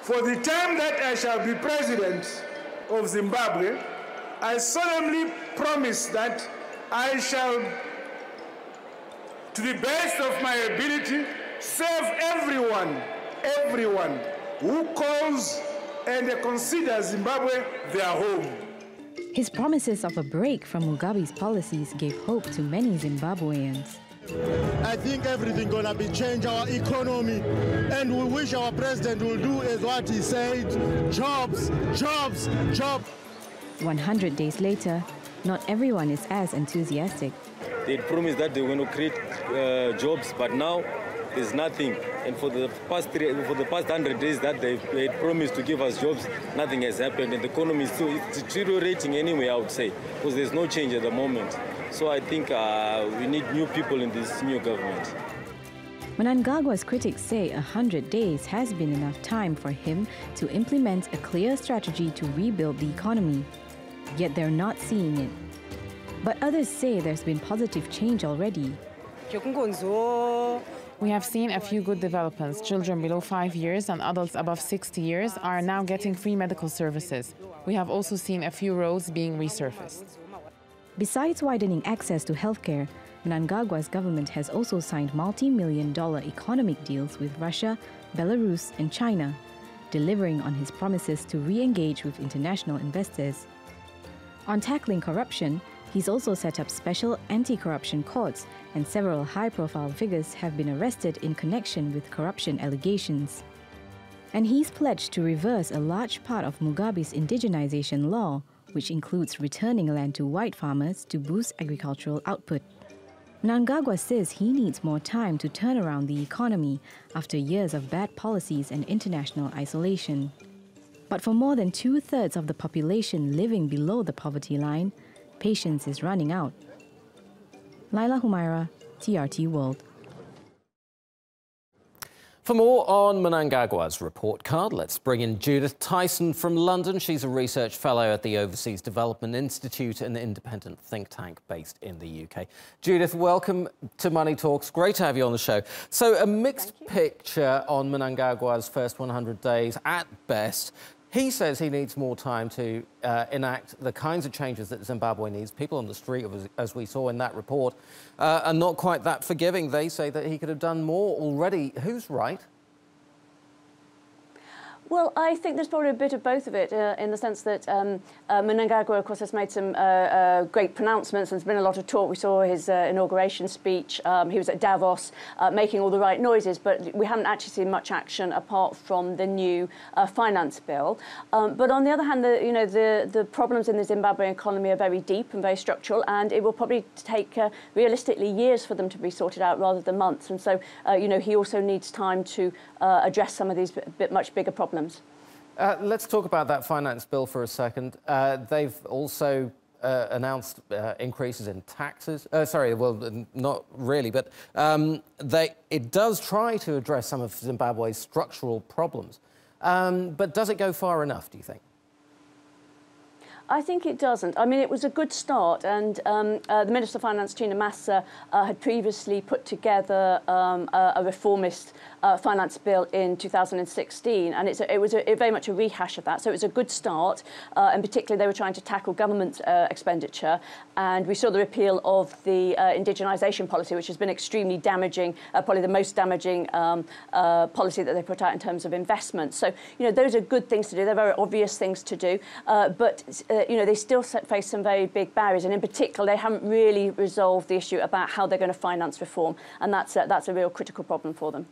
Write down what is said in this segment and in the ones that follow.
For the time that I shall be president of Zimbabwe, I solemnly promise that I shall, to the best of my ability, serve everyone who calls and considers Zimbabwe their home. His promises of a break from Mugabe's policies gave hope to many Zimbabweans. I think everything gonna be change our economy, and we wish our president will do as what he said, jobs, jobs, jobs. 100 days later, not everyone is as enthusiastic. They promised that they were going to create jobs, but now there's nothing. And for the past 100 days that they had promised to give us jobs, nothing has happened. And the economy is still deteriorating anyway, I would say, because there's no change at the moment. So I think we need new people in this new government. Mnangagwa's critics say 100 days has been enough time for him to implement a clear strategy to rebuild the economy. Yet they're not seeing it. But others say there's been positive change already. We have seen a few good developments. Children below 5 years and adults above 60 years are now getting free medical services. We have also seen a few roads being resurfaced. Besides widening access to healthcare, Mnangagwa's government has also signed multi-million-dollar economic deals with Russia, Belarus and China, delivering on his promises to re-engage with international investors. On tackling corruption, he's also set up special anti-corruption courts, and several high-profile figures have been arrested in connection with corruption allegations. And he's pledged to reverse a large part of Mugabe's indigenization law, which includes returning land to white farmers to boost agricultural output. Mnangagwa says he needs more time to turn around the economy after years of bad policies and international isolation. But for more than 2/3 of the population living below the poverty line, patience is running out. Laila Humairah, TRT World. For more on Mnangagwa's report card, let's bring in Judith Tyson from London. She's a research fellow at the Overseas Development Institute, an independent think tank based in the UK. Judith, welcome to Money Talks. Great to have you on the show. So a mixed picture on Mnangagwa's first 100 days at best. He says he needs more time to enact the kinds of changes that Zimbabwe needs. People on the street, as we saw in that report, are not quite that forgiving. They say that he could have done more already. Who's right? Well, I think there's probably a bit of both of it, in the sense that Mnangagwa, of course, has made some great pronouncements, and there's been a lot of talk. We saw his inauguration speech. He was at Davos making all the right noises, but we haven't actually seen much action apart from the new finance bill. But on the other hand, the problems in the Zimbabwean economy are very deep and very structural, and it will probably take realistically years for them to be sorted out rather than months. And so, he also needs time to address some of these much bigger problems. Let's talk about that finance bill for a second. They've also announced increases in taxes. Sorry, well, not really, but it does try to address some of Zimbabwe's structural problems. But does it go far enough, do you think? I think it doesn't. I mean, it was a good start, and the Minister of Finance, Tina Massa, had previously put together a reformist finance bill in 2016, and it was very much a rehash of that. So it was a good start, and particularly they were trying to tackle government expenditure, and we saw the repeal of the indigenisation policy, which has been extremely damaging, probably the most damaging policy that they put out in terms of investment. So, those are good things to do. They're very obvious things to do, but they still face some very big barriers, and in particular, they haven't really resolved the issue about how they're going to finance reform, and that's a real critical problem for them.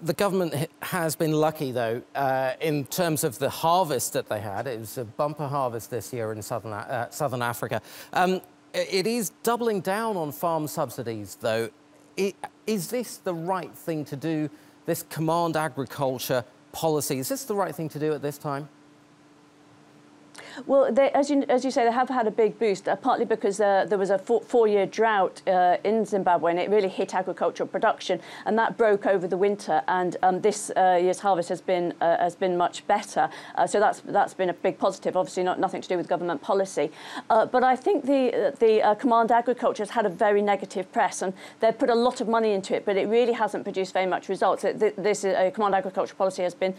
The government has been lucky, though, in terms of the harvest that they had. It was a bumper harvest this year in southern Africa. It is doubling down on farm subsidies, though. Is this the right thing to do, this command agriculture policy? Is this the right thing to do at this time? Well, as you say, they have had a big boost, partly because there was a four-year drought in Zimbabwe, and it really hit agricultural production, and that broke over the winter. And this year's harvest has been much better. So that's been a big positive. Obviously, nothing to do with government policy. But I think the Command Agriculture has had a very negative press, and they've put a lot of money into it, but it really hasn't produced very much results. This Command Agriculture policy has been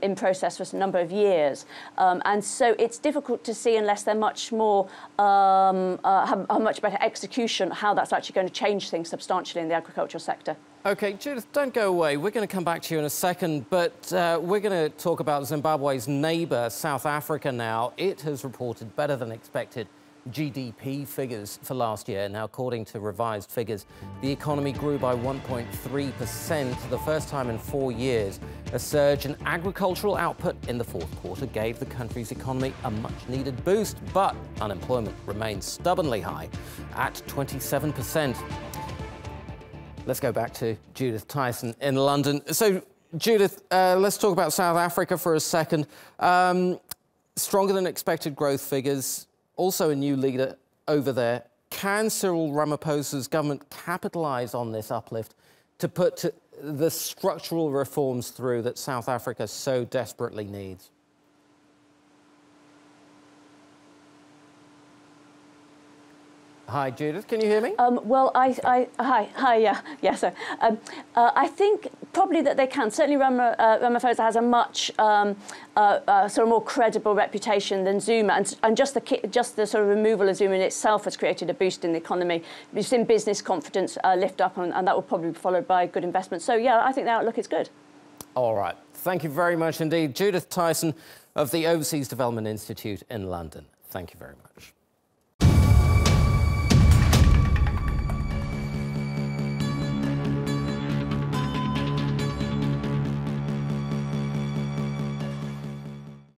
in process for a number of years, and so it's difficult to see unless they're much more have a much better execution how that's actually going to change things substantially in the agricultural sector. OK, Judith, don't go away. We're going to come back to you in a second, but we're going to talk about Zimbabwe's neighbour, South Africa, now. It has reported better than expected GDP figures for last year. Now, according to revised figures, the economy grew by 1.3% for the first time in 4 years. A surge in agricultural output in the fourth quarter gave the country's economy a much-needed boost, but unemployment remains stubbornly high at 27%. Let's go back to Judith Tyson in London. So, Judith, let's talk about South Africa for a second. Stronger than expected growth figures, also a new leader over there. Can Cyril Ramaphosa's government capitalise on this uplift to put the structural reforms through that South Africa so desperately needs? Hi, Judith, can you hear me? Well, yeah, so I think probably that they can. Certainly Ramaphosa has a much sort of more credible reputation than Zuma, and just the sort of removal of Zuma in itself has created a boost in the economy. We've seen business confidence lift up, and that will probably be followed by good investment. So, yeah, I think the outlook is good. All right. Thank you very much indeed. Judith Tyson of the Overseas Development Institute in London. Thank you very much.